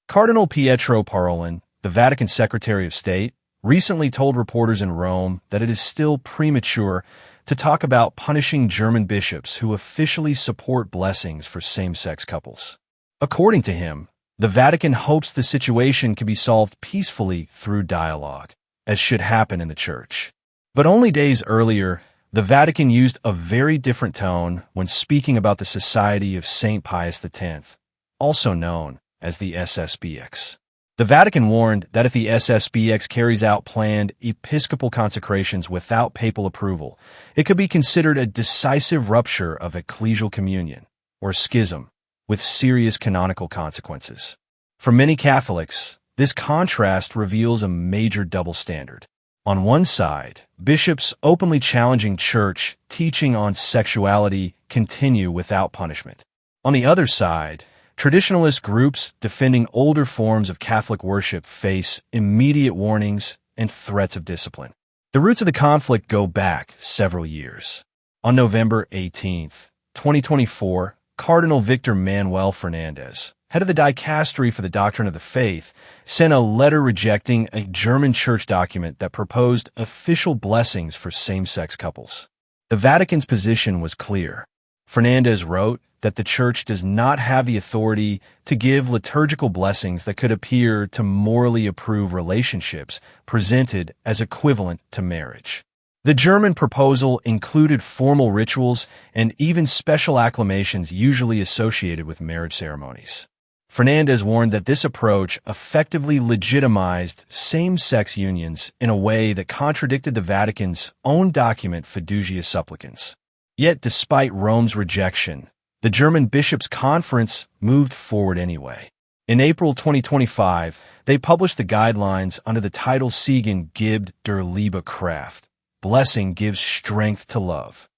Cardinal Pietro Parolin, the Vatican Secretary of State, recently told reporters in Rome that it is still premature to talk about punishing German bishops who officially support blessings for same-sex couples. According to him, the Vatican hopes the situation can be solved peacefully through dialogue, as should happen in the Church. But only days earlier, the Vatican used a very different tone when speaking about the Society of St. Pius X, also known as the SSPX. The Vatican warned that if the SSPX carries out planned episcopal consecrations without papal approval, it could be considered a decisive rupture of ecclesial communion, or schism, with serious canonical consequences. For many Catholics, this contrast reveals a major double standard. On one side, bishops openly challenging church teaching on sexuality continue without punishment. On the other side, traditionalist groups defending older forms of Catholic worship face immediate warnings and threats of discipline. The roots of the conflict go back several years. On November 18, 2024, Cardinal Manuel Fernández, head of the dicastery for the doctrine of the faith, sent a letter rejecting a German church document that proposed official blessings for same-sex couples. The Vatican's position was clear. Fernández wrote that the Church does not have the authority to give liturgical blessings that could appear to morally approve relationships presented as equivalent to marriage. The German proposal included formal rituals and even special acclamations usually associated with marriage ceremonies. Fernández warned that this approach effectively legitimized same-sex unions in a way that contradicted the Vatican's own document Fiducia Supplicans. Yet, despite Rome's rejection, the German Bishops' Conference moved forward anyway. In April 2025, they published the guidelines under the title Segen gibt der Liebe Kraft. Blessing gives strength to love.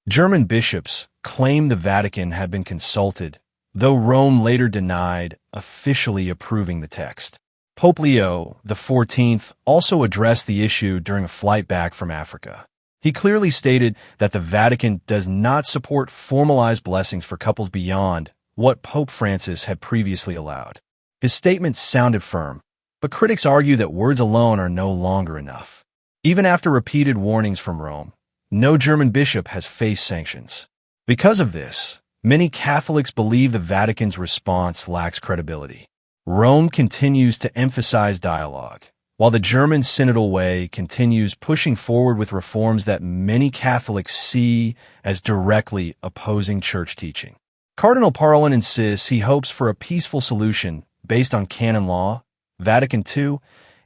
German bishops claimed the Vatican had been consulted, though Rome later denied officially approving the text. Pope Leo XIV also addressed the issue during a flight back from Africa. He clearly stated that the Vatican does not support formalized blessings for couples beyond what Pope Francis had previously allowed. His statement sounded firm, but critics argue that words alone are no longer enough. Even after repeated warnings from Rome, no German bishop has faced sanctions. Because of this, many Catholics believe the Vatican's response lacks credibility. Rome continues to emphasize dialogue, while the German synodal way continues pushing forward with reforms that many Catholics see as directly opposing church teaching. Cardinal Parolin insists he hopes for a peaceful solution based on canon law, Vatican II,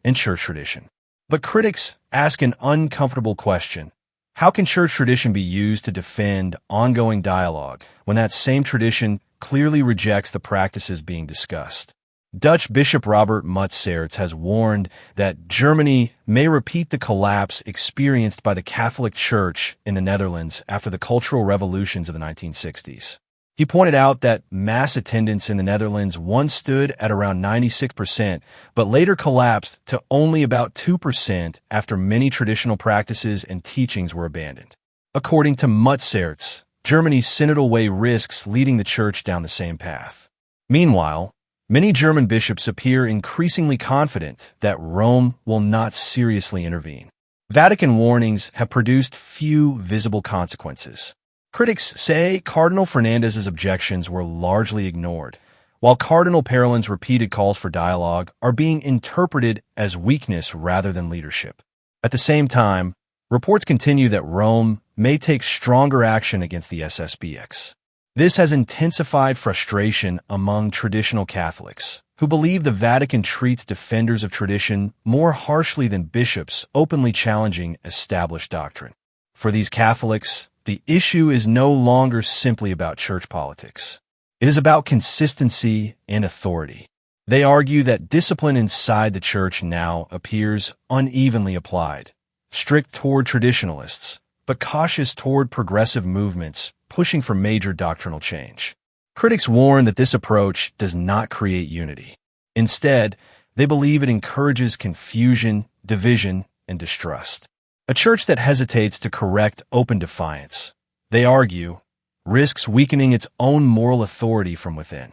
and church tradition. But critics ask an uncomfortable question. How can church tradition be used to defend ongoing dialogue when that same tradition clearly rejects the practices being discussed? Dutch Bishop Robert Mutsaerts has warned that Germany may repeat the collapse experienced by the Catholic Church in the Netherlands after the cultural revolutions of the 1960s. He pointed out that mass attendance in the Netherlands once stood at around 96%, but later collapsed to only about 2% after many traditional practices and teachings were abandoned. According to Mutsaerts, Germany's synodal way risks leading the Church down the same path. Meanwhile, many German bishops appear increasingly confident that Rome will not seriously intervene. Vatican warnings have produced few visible consequences. Critics say Cardinal Fernández's objections were largely ignored, while Cardinal Parolin's repeated calls for dialogue are being interpreted as weakness rather than leadership. At the same time, reports continue that Rome may take stronger action against the SSPX. This has intensified frustration among traditional Catholics, who believe the Vatican treats defenders of tradition more harshly than bishops openly challenging established doctrine. For these Catholics, the issue is no longer simply about church politics. It is about consistency and authority. They argue that discipline inside the church now appears unevenly applied, strict toward traditionalists, but cautious toward progressive movements pushing for major doctrinal change. Critics warn that this approach does not create unity. Instead, they believe it encourages confusion, division, and distrust. A church that hesitates to correct open defiance, they argue, risks weakening its own moral authority from within.